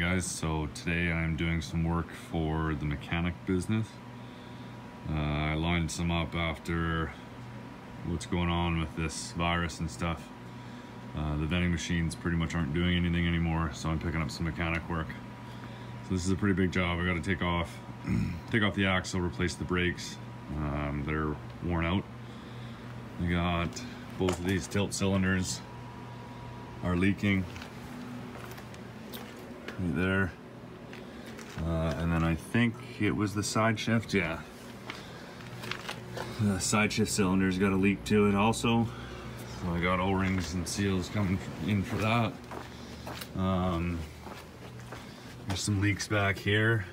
guys, so today I'm doing some work for the mechanic business. I lined some up after what's going on with this virus and stuff. The vending machines pretty much aren't doing anything anymore, so I'm picking up some mechanic work. So this is a pretty big job. I got to take off the axle, replace the brakes. They're worn out. I got both of these tilt cylinders are leaking. Right there, and then I think it was the side shift. Yeah, the side shift cylinder's got a leak to it also, so I got O-rings and seals coming in for that. There's some leaks back here.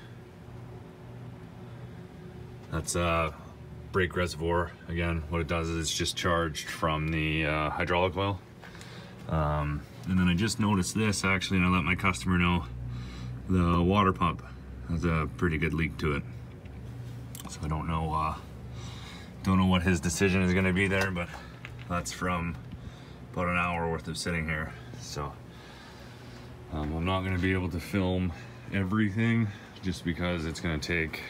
That's a brake reservoir. Again, what it does is it's just charged from the hydraulic oil. And then I just noticed this actually, and I let my customer know the water pump has a pretty good leak to it. So I don't know what his decision is going to be there, but that's from about an hour worth of sitting here. So I'm not going to be able to film everything just because it's going to take,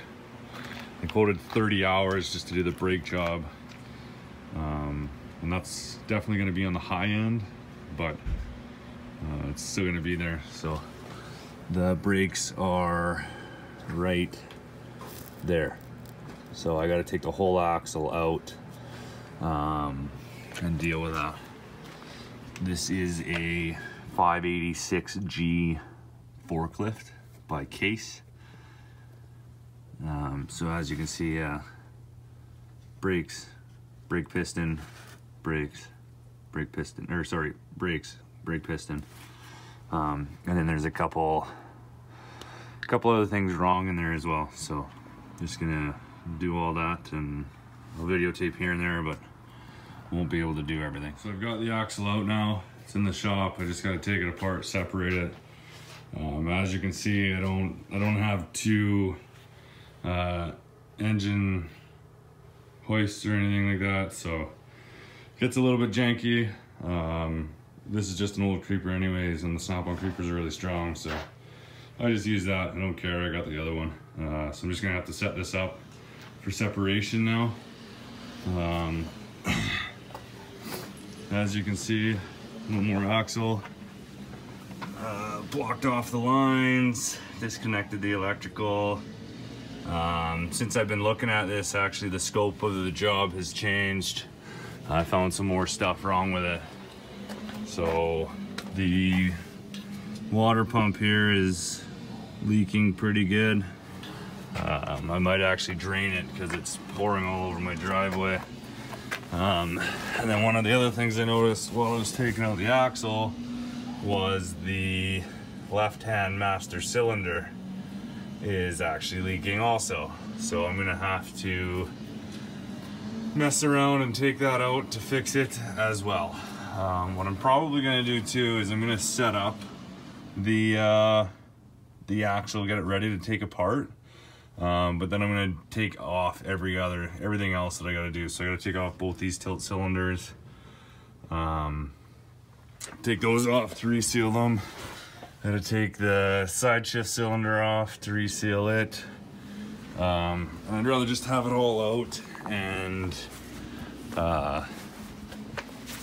I quoted 30 hours just to do the brake job. And that's definitely going to be on the high end, but it's still going to be there. So the brakes are right there, so I got to take the whole axle out and deal with that. This is a 586G forklift by Case. So as you can see, brakes, brake piston, brakes, brake piston, or sorry, brakes, brake piston, and then there's a couple other things wrong in there as well. So just gonna do all that, and I'll videotape here and there, but won't be able to do everything. So I've got the axle out now. It's in the shop. I just got to take it apart, separate it. As you can see, I don't have two engine hoists or anything like that, so it gets a little bit janky. This is just an old creeper anyways, and the snap-on creepers are really strong, so I just use that. I don't care, I got the other one. So I'm just gonna have to set this up for separation now. As you can see, one more axle. Blocked off the lines, disconnected the electrical. Since I've been looking at this, actually the scope of the job has changed. I found some more stuff wrong with it. So the water pump here is leaking pretty good. I might actually drain it because it's pouring all over my driveway. And then one of the other things I noticed while I was taking out the axle was the left-hand master cylinder is actually leaking also. So I'm gonna have to mess around and take that out to fix it as well. What I'm probably gonna do too is I'm gonna set up the axle, get it ready to take apart. But then I'm gonna take off everything else that I gotta do. So I gotta take off both these tilt cylinders, take those off to reseal them. I gotta take the side shift cylinder off to reseal it. And I'd rather just have it all out and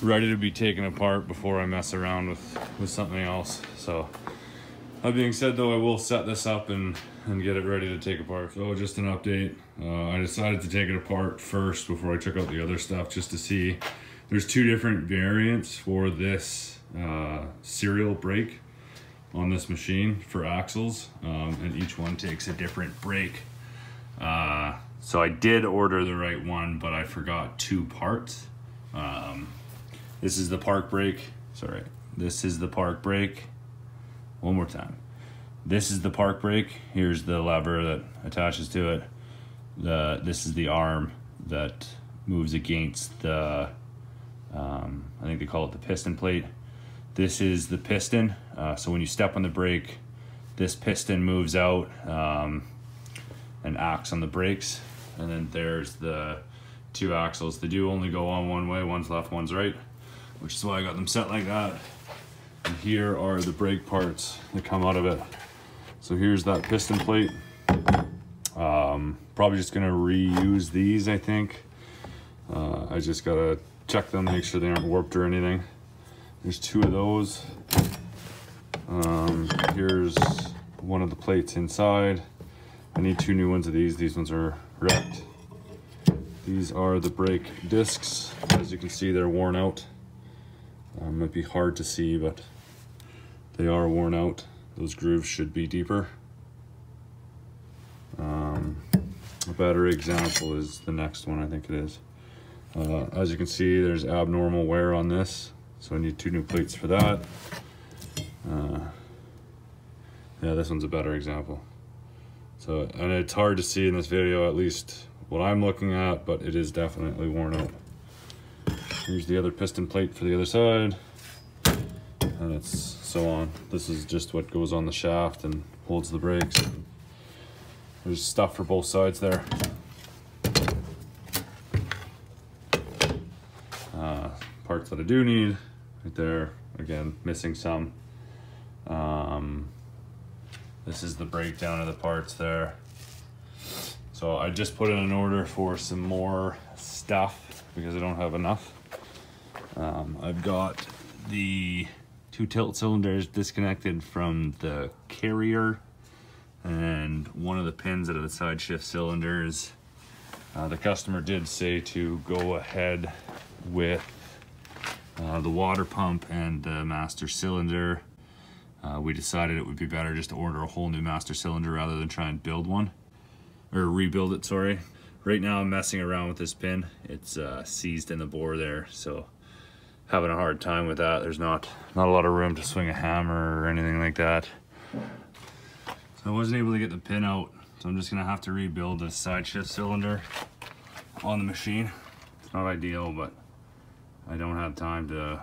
ready to be taken apart before I mess around with something else. So that being said though, I will set this up and get it ready to take apart. So just an update, I decided to take it apart first before I took out the other stuff, just to see. There's two different variants for this serial brake on this machine for axles, and each one takes a different brake. So I did order the right one, but I forgot two parts. This is the park brake. Sorry, this is the park brake. One more time. This is the park brake. Here's the lever that attaches to it. This is the arm that moves against the, I think they call it the piston plate. This is the piston. So when you step on the brake, this piston moves out and acts on the brakes. And then there's the two axles. They do only go on one way. One's left, one's right, which is why I got them set like that. And here are the brake parts that come out of it. So here's that piston plate. Probably just gonna reuse these, I think. I just gotta check them, make sure they aren't warped or anything. There's 2 of those. Here's one of the plates inside. I need 2 new ones of these. These ones are wrecked. These are the brake discs. As you can see, they're worn out. Might be hard to see, but they are worn out. Those grooves should be deeper. A better example is the next one, I think it is. As you can see, there's abnormal wear on this, so I need 2 new plates for that. Yeah, this one's a better example. So, and it's hard to see in this video, at least what I'm looking at, but it is definitely worn out. Here's the other piston plate for the other side, and it's so on. This is just what goes on the shaft and holds the brakes. There's stuff for both sides there. Parts that I do need, right there. Again, missing some. This is the breakdown of the parts there. So I just put in an order for some more stuff because I don't have enough. I've got the 2 tilt cylinders disconnected from the carrier, and one of the pins out of the side shift cylinders. The customer did say to go ahead with the water pump and the master cylinder. We decided it would be better just to order a whole new master cylinder rather than try and build one, or rebuild it, sorry. Right now I'm messing around with this pin. It's seized in the bore there, so having a hard time with that. There's not a lot of room to swing a hammer or anything like that. So I wasn't able to get the pin out, so I'm just gonna have to rebuild this side shift cylinder on the machine. It's not ideal, but I don't have time to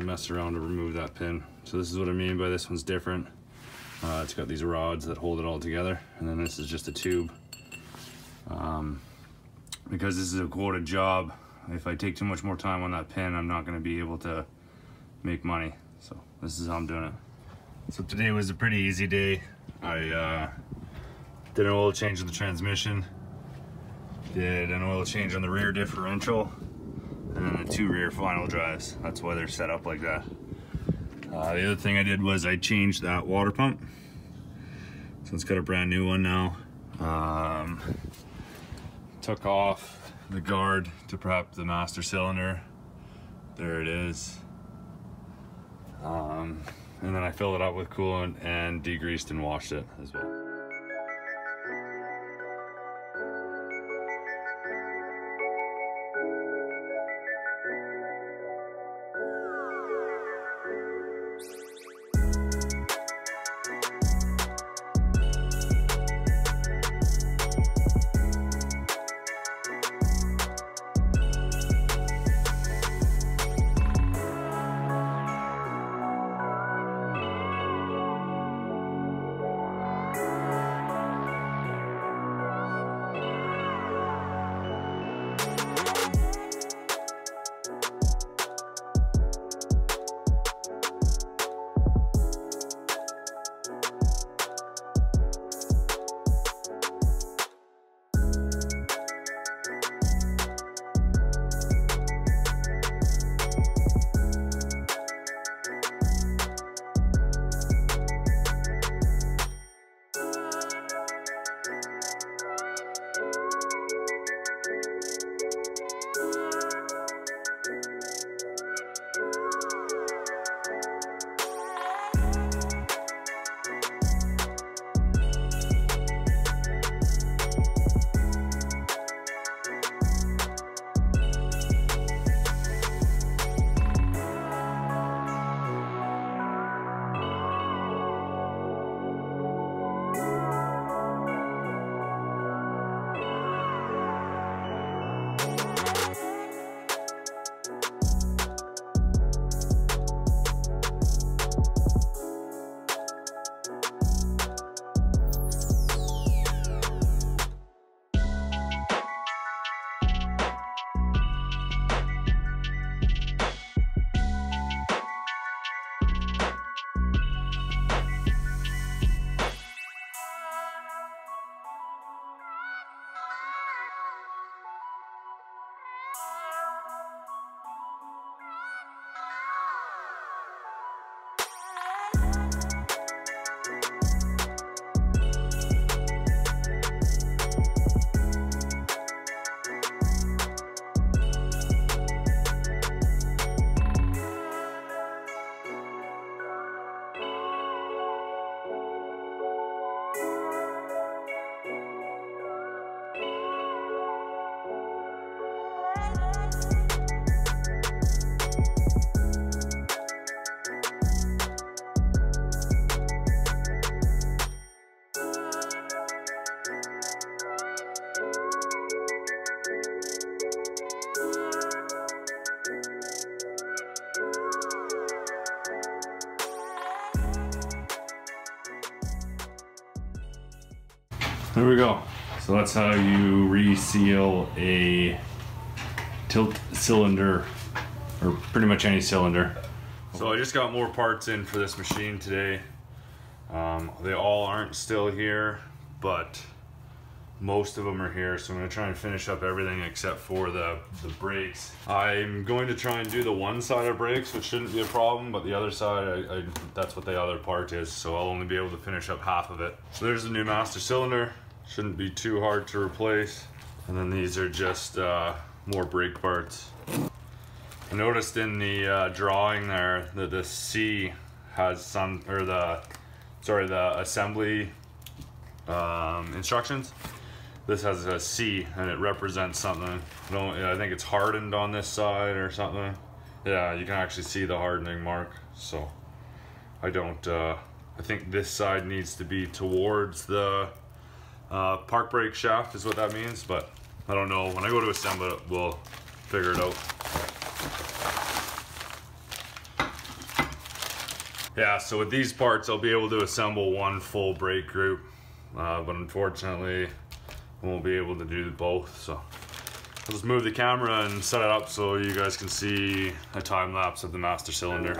mess around to remove that pin. So this is what I mean by this one's different. It's got these rods that hold it all together, and then this is just a tube. Because this is a quoted job, if I take too much more time on that pin, I'm not gonna be able to make money. So this is how I'm doing it. So today was a pretty easy day. I did an oil change on the transmission, did an oil change on the rear differential, and then the 2 rear final drives. That's why they're set up like that. The other thing I did was I changed that water pump. So it's got a brand new one now. Took off the guard to prep the master cylinder. There it is. And then I filled it up with coolant and degreased and washed it as well. There we go. So that's how you reseal a tilt cylinder, or pretty much any cylinder. So I just got more parts in for this machine today. They all aren't still here, but most of them are here. So I'm gonna try and finish up everything except for the brakes. I'm going to try and do the one side of brakes, which shouldn't be a problem, but the other side, that's what the other part is. So I'll only be able to finish up half of it. So there's the new master cylinder. Shouldn't be too hard to replace. And then these are just more brake parts. I noticed in the drawing there that the C has some, or the assembly instructions. This has a C and it represents something. I think it's hardened on this side or something. Yeah, you can actually see the hardening mark. So I think this side needs to be towards the park brake shaft is what that means, but I don't know. When I go to assemble it, we'll figure it out. Yeah, so with these parts, I'll be able to assemble one full brake group, but unfortunately, I won't be able to do both. So I'll just move the camera and set it up so you guys can see a time lapse of the master cylinder.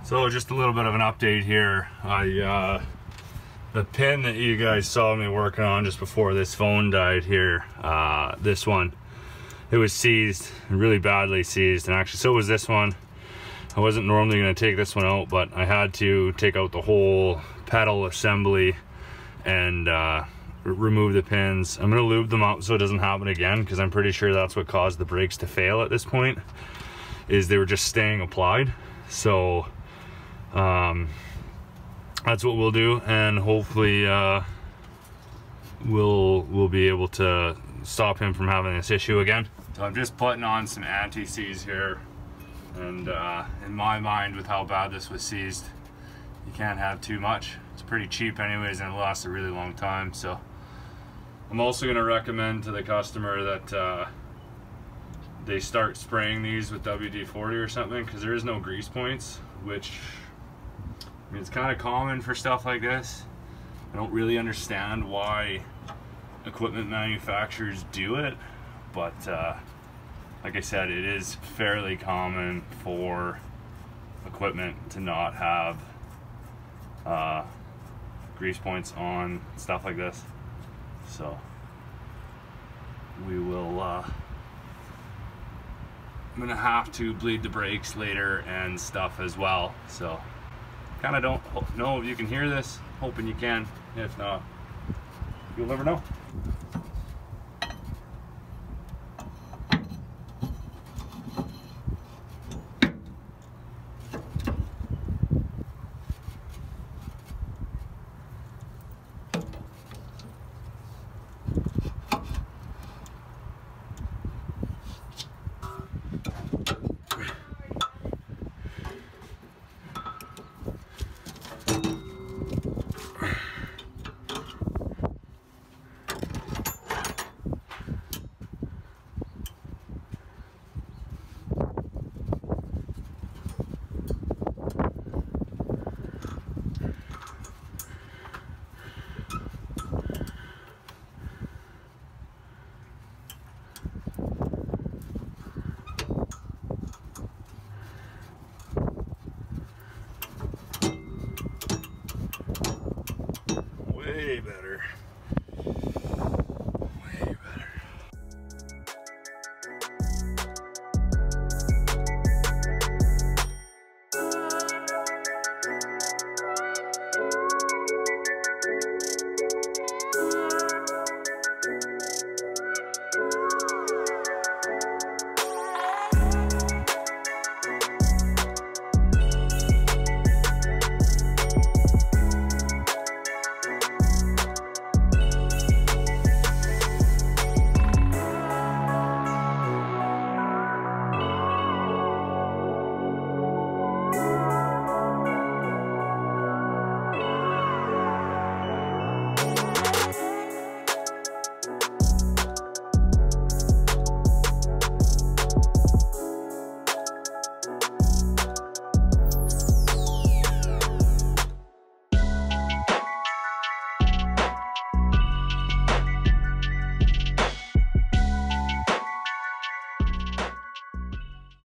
So just a little bit of an update here. The pin that you guys saw me working on just before this phone died here, this one, it was seized, really badly seized, and actually so was this one. I wasn't normally going to take this one out, but I had to take out the whole pedal assembly and remove the pins. I'm going to lube them up so it doesn't happen again, because I'm pretty sure that's what caused the brakes to fail at this point, is they were just staying applied. So that's what we'll do, and hopefully we'll be able to stop him from having this issue again. So I'm just putting on some anti-seize here, and in my mind, with how bad this was seized, you can't have too much. It's pretty cheap anyways, and it lasts a really long time. So I'm also going to recommend to the customer that they start spraying these with WD-40 or something, because there is no grease points, which, I mean, it's kind of common for stuff like this. I don't really understand why equipment manufacturers do it, but like I said, it is fairly common for equipment to not have grease points on stuff like this. So we will I'm gonna have to bleed the brakes later and stuff as well. So kind of don't know if you can hear this, hoping you can. If not, you'll never know. Way better.